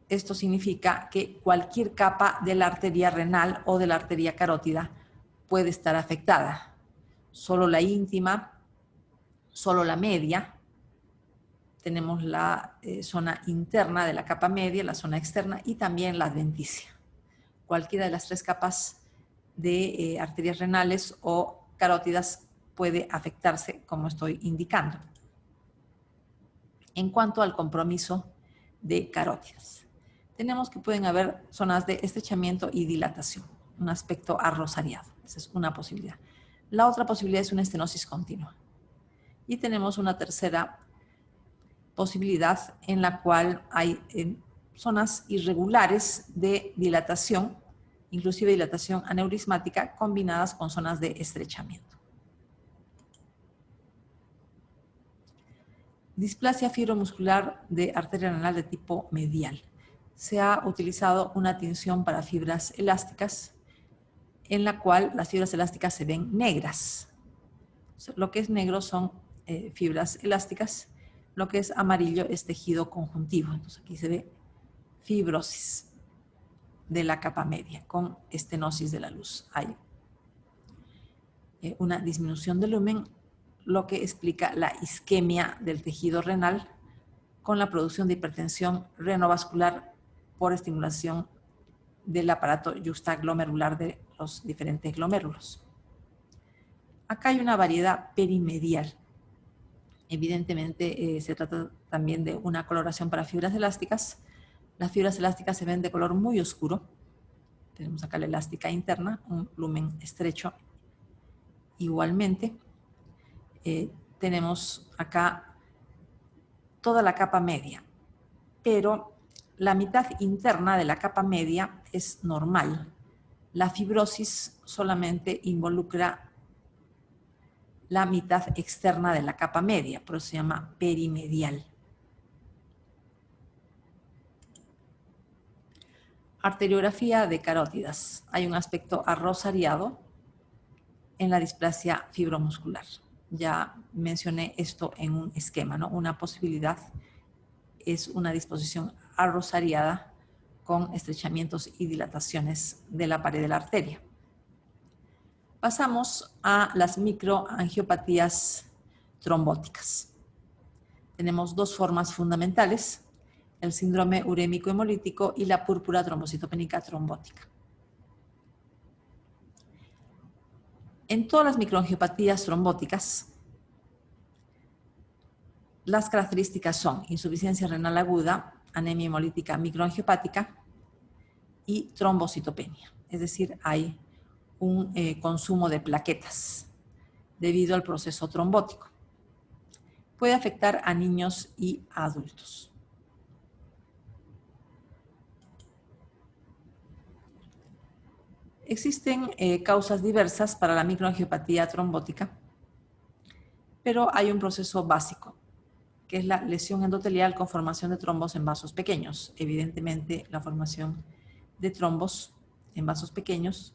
Esto significa que cualquier capa de la arteria renal o de la arteria carótida puede estar afectada. Solo la íntima, solo la media. Tenemos la zona interna de la capa media, la zona externa y también la adventicia. Cualquiera de las 3 capas de arterias renales o carótidas puede afectarse, como estoy indicando. En cuanto al compromiso de carótidas, tenemos que pueden haber zonas de estrechamiento y dilatación, un aspecto arrosariado. Esa es una posibilidad. La otra posibilidad es una estenosis continua. Y tenemos una tercera posibilidad en la cual hay zonas irregulares de dilatación, inclusive dilatación aneurismática, combinadas con zonas de estrechamiento. Displasia fibromuscular de arteria renal de tipo medial. Se ha utilizado una tinción para fibras elásticas, en la cual las fibras elásticas se ven negras. Lo que es negro son fibras elásticas, lo que es amarillo es tejido conjuntivo. Entonces aquí se ve fibrosis de la capa media con estenosis de la luz. Hay una disminución del lumen, lo que explica la isquemia del tejido renal con la producción de hipertensión renovascular por estimulación del aparato yuxtaglomerular de los diferentes glomérulos. Acá hay una variedad perimedial. Evidentemente se trata también de una coloración para fibras elásticas. Las fibras elásticas se ven de color muy oscuro. Tenemos acá la elástica interna, un lumen estrecho. Igualmente, tenemos acá toda la capa media, pero la mitad interna de la capa media es normal. La fibrosis solamente involucra la mitad externa de la capa media, por eso se llama perimedial. Arteriografía de carótidas. Hay un aspecto arrosariado en la displasia fibromuscular. Ya mencioné esto en un esquema, ¿no? Una posibilidad es una disposición arrosariada con estrechamientos y dilataciones de la pared de la arteria. Pasamos a las microangiopatías trombóticas. Tenemos 2 formas fundamentales, el síndrome urémico hemolítico y la púrpura trombocitopénica trombótica. En todas las microangiopatías trombóticas, las características son insuficiencia renal aguda, anemia hemolítica microangiopática y trombocitopenia. Es decir, hay un consumo de plaquetas debido al proceso trombótico. Puede afectar a niños y a adultos. Existen causas diversas para la microangiopatía trombótica, pero hay un proceso básico, que es la lesión endotelial con formación de trombos en vasos pequeños. Evidentemente, la formación de trombos en vasos pequeños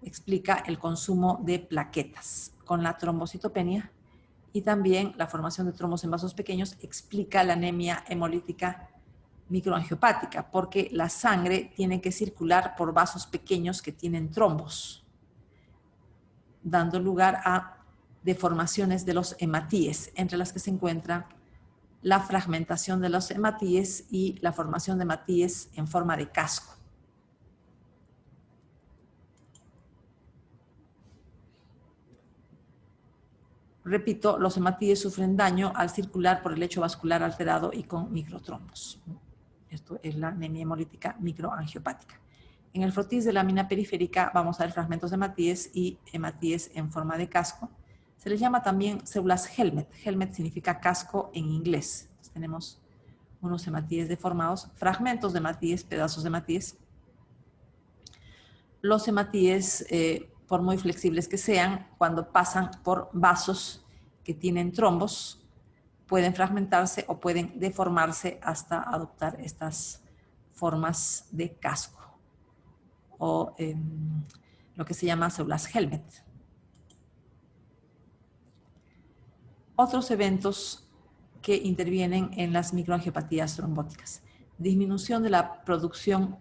explica el consumo de plaquetas. Con la trombocitopenia y también la formación de trombos en vasos pequeños explica la anemia hemolítica microangiopática, porque la sangre tiene que circular por vasos pequeños que tienen trombos, dando lugar a deformaciones de los hematíes, entre las que se encuentra la fragmentación de los hematíes y la formación de hematíes en forma de casco. Repito, los hematíes sufren daño al circular por el lecho vascular alterado y con microtrombos. Esto es la anemia hemolítica microangiopática. En el frotis de lámina periférica vamos a ver fragmentos de hematíes y hematíes en forma de casco. Se les llama también células Helmet. Helmet significa casco en inglés. Entonces, tenemos unos hematíes deformados, fragmentos de hematíes, pedazos de hematíes. Los hematíes, por muy flexibles que sean, cuando pasan por vasos que tienen trombos, pueden fragmentarse o pueden deformarse hasta adoptar estas formas de casco o lo que se llama células Helmet. Otros eventos que intervienen en las microangiopatías trombóticas. Disminución de la producción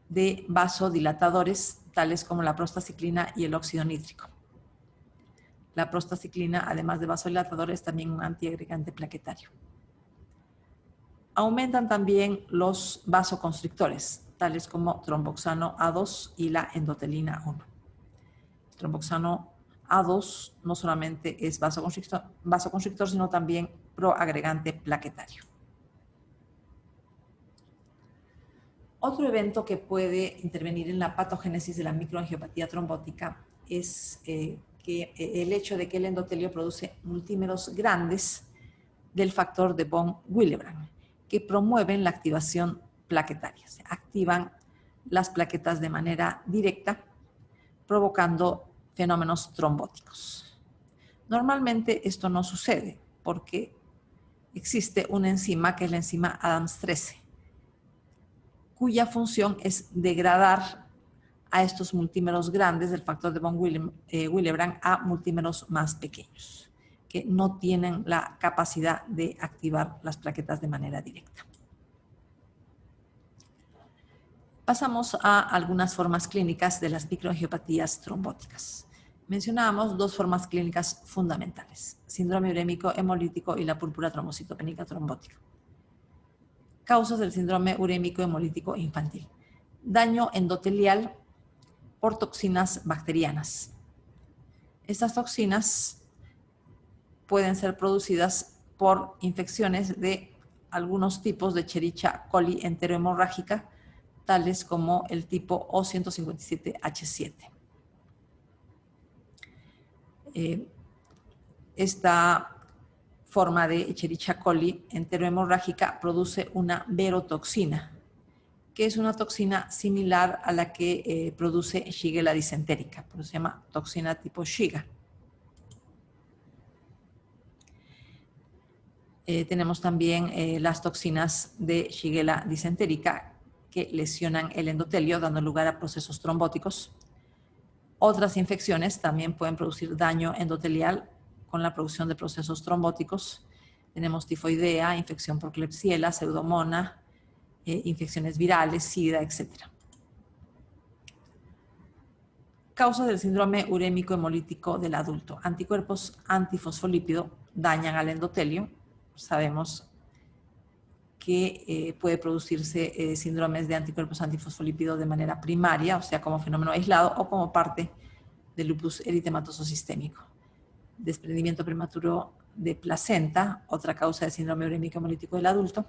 de vasodilatadores, tales como la prostaciclina y el óxido nítrico. La prostaciclina, además de vasodilatador, es también un antiagregante plaquetario. Aumentan también los vasoconstrictores, tales como tromboxano A2 y la endotelina 1. El tromboxano A2 no solamente es vasoconstrictor, sino también proagregante plaquetario. Otro evento que puede intervenir en la patogénesis de la microangiopatía trombótica es el hecho de que el endotelio produce multímeros grandes del factor de von Willebrand, que promueven la activación plaquetaria. Se activan las plaquetas de manera directa, provocando fenómenos trombóticos. Normalmente esto no sucede porque existe una enzima que es la enzima Adams 13, cuya función es degradar a estos multímeros grandes del factor de von Willebrand a multímeros más pequeños, que no tienen la capacidad de activar las plaquetas de manera directa. Pasamos a algunas formas clínicas de las microangiopatías trombóticas. Mencionábamos dos formas clínicas fundamentales: síndrome urémico hemolítico y la púrpura trombocitopénica trombótica. Causas del síndrome urémico hemolítico infantil: daño endotelial por toxinas bacterianas. Estas toxinas pueden ser producidas por infecciones de algunos tipos de Escherichia coli enterohemorrágica, tales como el tipo O157H7. Esta forma de Escherichia coli enterohemorrágica produce una verotoxina, que es una toxina similar a la que produce Shigella disentérica, por eso se llama toxina tipo Shiga. Tenemos también las toxinas de Shigella disentérica que lesionan el endotelio, dando lugar a procesos trombóticos. Otras infecciones también pueden producir daño endotelial con la producción de procesos trombóticos. Tenemos tifoidea, infección por Klebsiella, pseudomonas, infecciones virales, SIDA, etc. Causas del síndrome urémico hemolítico del adulto: anticuerpos antifosfolípido dañan al endotelio. Sabemos que puede producirse síndromes de anticuerpos antifosfolípido de manera primaria, o sea, como fenómeno aislado o como parte del lupus eritematoso sistémico. Desprendimiento prematuro de placenta, otra causa de síndrome urémico hemolítico del adulto.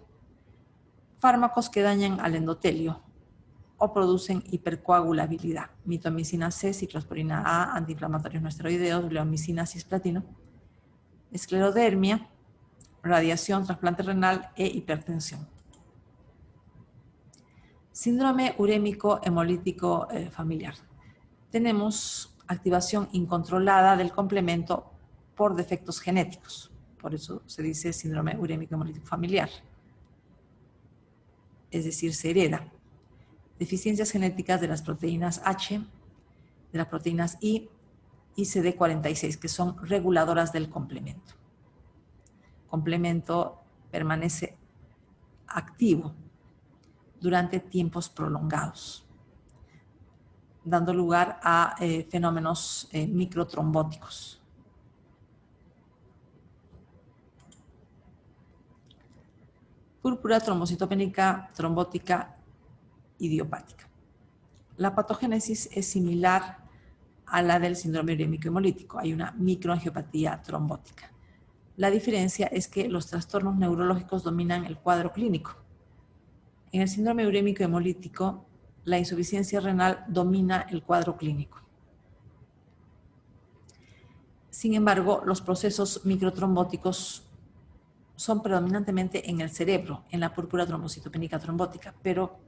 Fármacos que dañan al endotelio o producen hipercoagulabilidad: mitomicina C, ciclosporina A, antiinflamatorios no esteroideos, bleomicina, cisplatino. Esclerodermia, radiación, trasplante renal e hipertensión. Síndrome urémico hemolítico familiar. Tenemos activación incontrolada del complemento por defectos genéticos. Por eso se dice síndrome urémico hemolítico familiar. Es decir, se hereda. Deficiencias genéticas de las proteínas H, de las proteínas I y CD46, que son reguladoras del complemento. El complemento permanece activo durante tiempos prolongados, dando lugar a fenómenos microtrombóticos. Púrpura trombocitopénica trombótica idiopática. La patogénesis es similar a la del síndrome urémico hemolítico. Hay una microangiopatía trombótica. La diferencia es que los trastornos neurológicos dominan el cuadro clínico. En el síndrome urémico hemolítico, la insuficiencia renal domina el cuadro clínico. Sin embargo, los procesos microtrombóticos son predominantemente en el cerebro, en la púrpura trombocitopénica trombótica, pero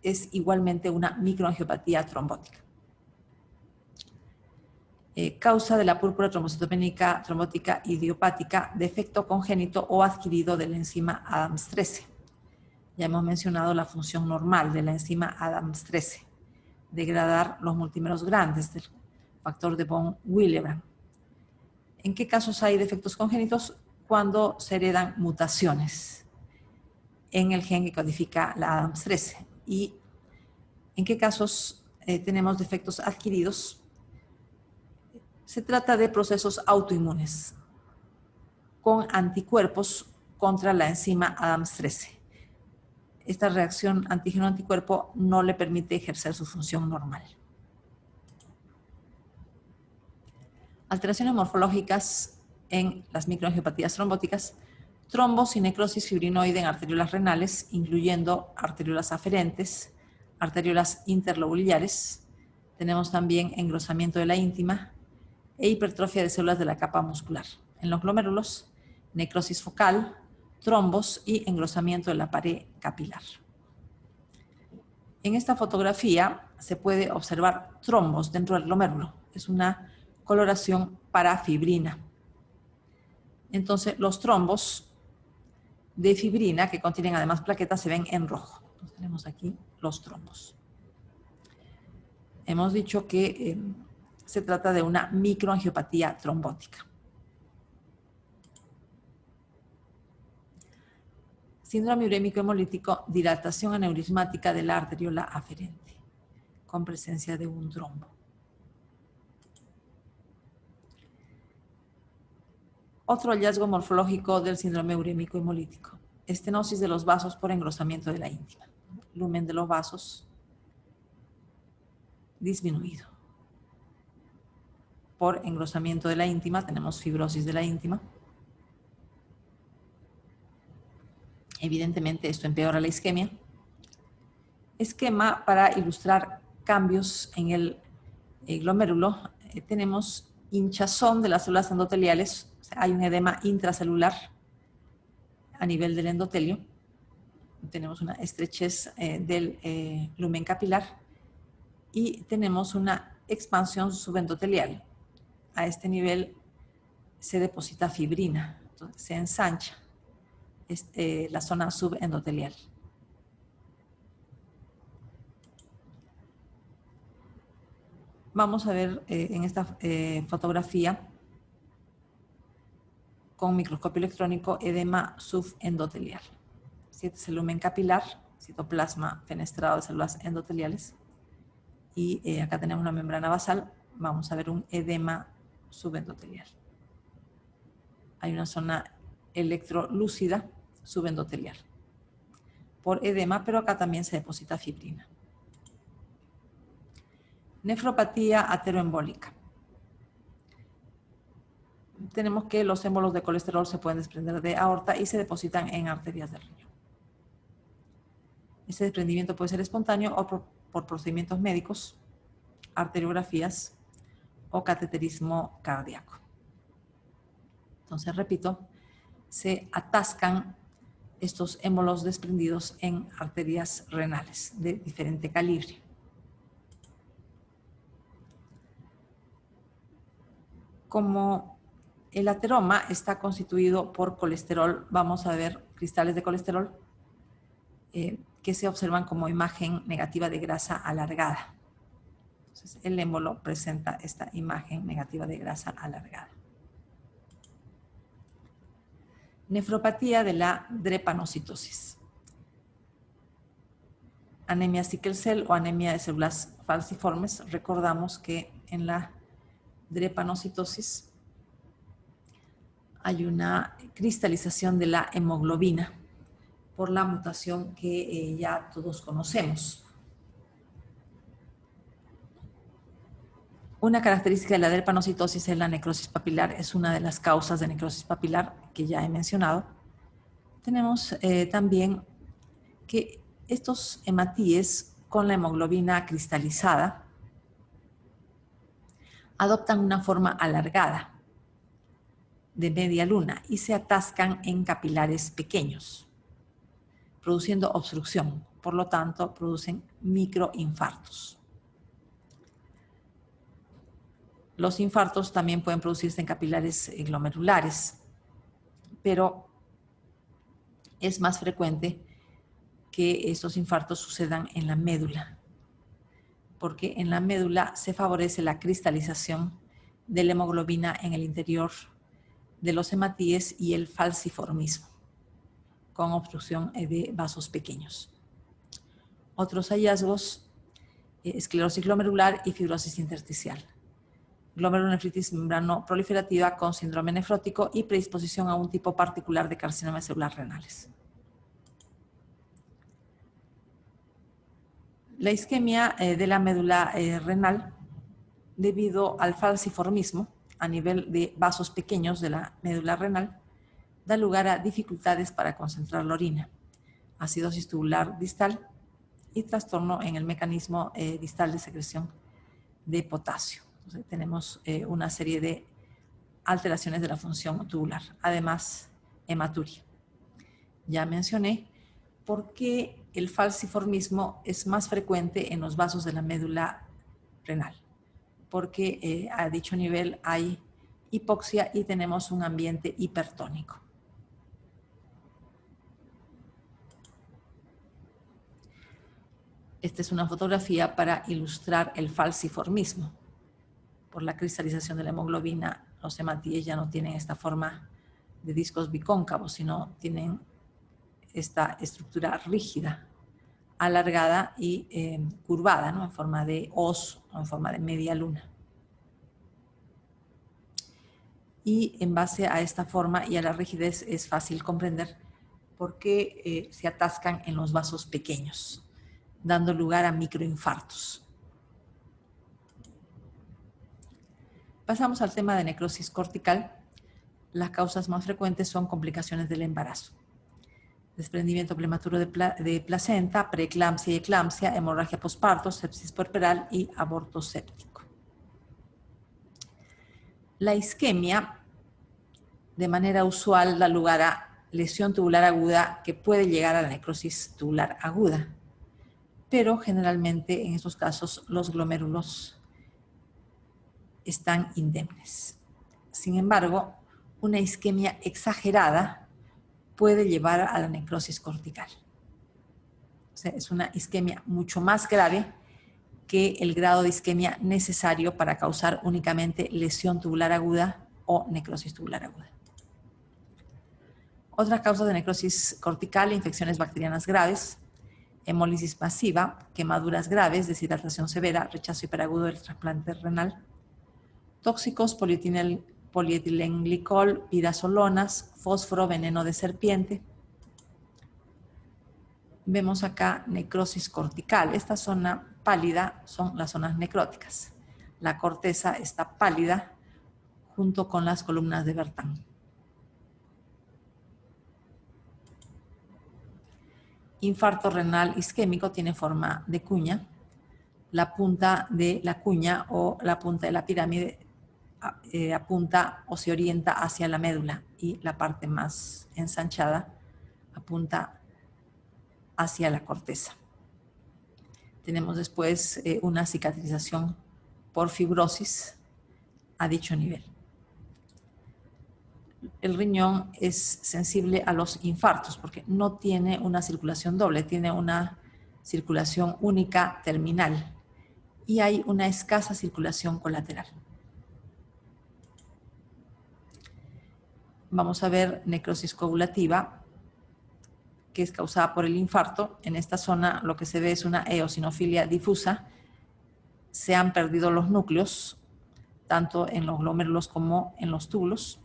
es igualmente una microangiopatía trombótica. Causa de la púrpura trombocitopénica trombótica idiopática, defecto congénito o adquirido de la enzima ADAMTS13. Ya hemos mencionado la función normal de la enzima ADAMTS13, degradar los multímeros grandes del factor de von Willebrand. ¿En qué casos hay defectos congénitos? Cuando se heredan mutaciones en el gen que codifica la ADAMTS13. ¿Y en qué casos tenemos defectos adquiridos? Se trata de procesos autoinmunes con anticuerpos contra la enzima ADAMTS13. Esta reacción antígeno-anticuerpo no le permite ejercer su función normal. Alteraciones morfológicas en las microangiopatías trombóticas, trombos y necrosis fibrinoide en arteriolas renales, incluyendo arteriolas aferentes, arteriolas interlobulares. Tenemos también engrosamiento de la íntima e hipertrofia de células de la capa muscular. En los glomérulos, necrosis focal, trombos y engrosamiento de la pared capilar. En esta fotografía se puede observar trombos dentro del glomérulo. Es una coloración parafibrina. Entonces, los trombos de fibrina, que contienen además plaquetas, se ven en rojo. Entonces, tenemos aquí los trombos. Hemos dicho que se trata de una microangiopatía trombótica. Síndrome urémico hemolítico, dilatación aneurismática de la arteriola aferente, con presencia de un trombo. Otro hallazgo morfológico del síndrome urémico hemolítico, estenosis de los vasos por engrosamiento de la íntima. Lumen de los vasos disminuido. Por engrosamiento de la íntima tenemos fibrosis de la íntima. Evidentemente esto empeora la isquemia. Esquema para ilustrar cambios en el glomérulo. Tenemos hinchazón de las células endoteliales. O sea, hay un edema intracelular a nivel del endotelio. Tenemos una estrechez del lumen capilar y tenemos una expansión subendotelial. A este nivel se deposita fibrina, entonces se ensancha la zona subendotelial. Vamos a ver en esta fotografía con microscopio electrónico edema subendotelial. Este es el lumen capilar, citoplasma fenestrado de células endoteliales. Y acá tenemos una membrana basal. Vamos a ver un edema subendotelial. Hay una zona electrolúcida subendotelial por edema, pero acá también se deposita fibrina. Nefropatía ateroembólica. Tenemos que los émbolos de colesterol se pueden desprender de aorta y se depositan en arterias del riñón. Ese desprendimiento puede ser espontáneo o por procedimientos médicos, arteriografías o cateterismo cardíaco. Entonces, repito, se atascan estos émbolos desprendidos en arterias renales de diferente calibre. Como el ateroma está constituido por colesterol, vamos a ver cristales de colesterol que se observan como imagen negativa de grasa alargada. Entonces, el émbolo presenta esta imagen negativa de grasa alargada. Nefropatía de la drepanocitosis. Anemia sickle cell o anemia de células falciformes. Recordamos que en la drepanocitosis hay una cristalización de la hemoglobina por la mutación que ya todos conocemos. Una característica de la drepanocitosis es la necrosis papilar, es una de las causas de necrosis papilar que ya he mencionado. Tenemos también que estos hematíes con la hemoglobina cristalizada adoptan una forma alargada de media luna y se atascan en capilares pequeños, produciendo obstrucción. Por lo tanto, producen microinfartos. Los infartos también pueden producirse en capilares glomerulares, pero es más frecuente que estos infartos sucedan en la médula, porque en la médula se favorece la cristalización de la hemoglobina en el interior de los hematíes y el falciformismo, con obstrucción de vasos pequeños. Otros hallazgos, esclerosis glomerular y fibrosis intersticial. Glomerulonefritis membrano proliferativa con síndrome nefrótico y predisposición a un tipo particular de carcinoma celular renales. La isquemia de la médula renal, debido al falciformismo a nivel de vasos pequeños de la médula renal, da lugar a dificultades para concentrar la orina, acidosis tubular distal y trastorno en el mecanismo distal de secreción de potasio. Entonces, tenemos una serie de alteraciones de la función tubular. Además, hematuria. Ya mencioné por qué el falciformismo es más frecuente en los vasos de la médula renal. Porque a dicho nivel hay hipoxia y tenemos un ambiente hipertónico. Esta es una fotografía para ilustrar el falciformismo. Por la cristalización de la hemoglobina, los hematíes ya no tienen esta forma de discos bicóncavos, sino tienen esta estructura rígida, alargada y curvada, ¿no? En forma de hoz o en forma de media luna. Y en base a esta forma y a la rigidez es fácil comprender por qué se atascan en los vasos pequeños, dando lugar a microinfartos. Pasamos al tema de necrosis cortical. Las causas más frecuentes son complicaciones del embarazo. Desprendimiento prematuro de placenta, preeclampsia y eclampsia, hemorragia posparto, sepsis puerperal y aborto séptico. La isquemia, de manera usual, da lugar a lesión tubular aguda que puede llegar a la necrosis tubular aguda, pero generalmente en estos casos los glomérulos están indemnes. Sin embargo, una isquemia exagerada puede llevar a la necrosis cortical. O sea, es una isquemia mucho más grave que el grado de isquemia necesario para causar únicamente lesión tubular aguda o necrosis tubular aguda. Otras causas de necrosis cortical: infecciones bacterianas graves, hemólisis masiva, quemaduras graves, deshidratación severa, rechazo hiperagudo del trasplante renal, tóxicos, polietilenglicol, pirazolonas, fósforo, veneno de serpiente. Vemos acá necrosis cortical. Esta zona pálida son las zonas necróticas. La corteza está pálida junto con las columnas de Bertin. Infarto renal isquémico tiene forma de cuña. La punta de la cuña o la punta de la pirámide apunta o se orienta hacia la médula y la parte más ensanchada apunta hacia la corteza. Tenemos después una cicatrización por fibrosis a dicho nivel. El riñón es sensible a los infartos porque no tiene una circulación doble, tiene una circulación única terminal y hay una escasa circulación colateral. Vamos a ver necrosis coagulativa, que es causada por el infarto. En esta zona lo que se ve es una eosinofilia difusa. Se han perdido los núcleos, tanto en los glómerulos como en los túbulos.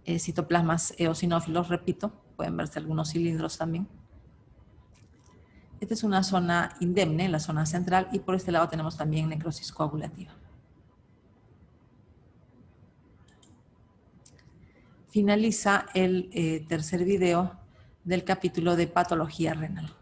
Citoplasmas eosinófilos, repito, pueden verse algunos cilindros también. Esta es una zona indemne, la zona central, y por este lado tenemos también necrosis coagulativa. Finaliza el tercer video del capítulo de patología renal.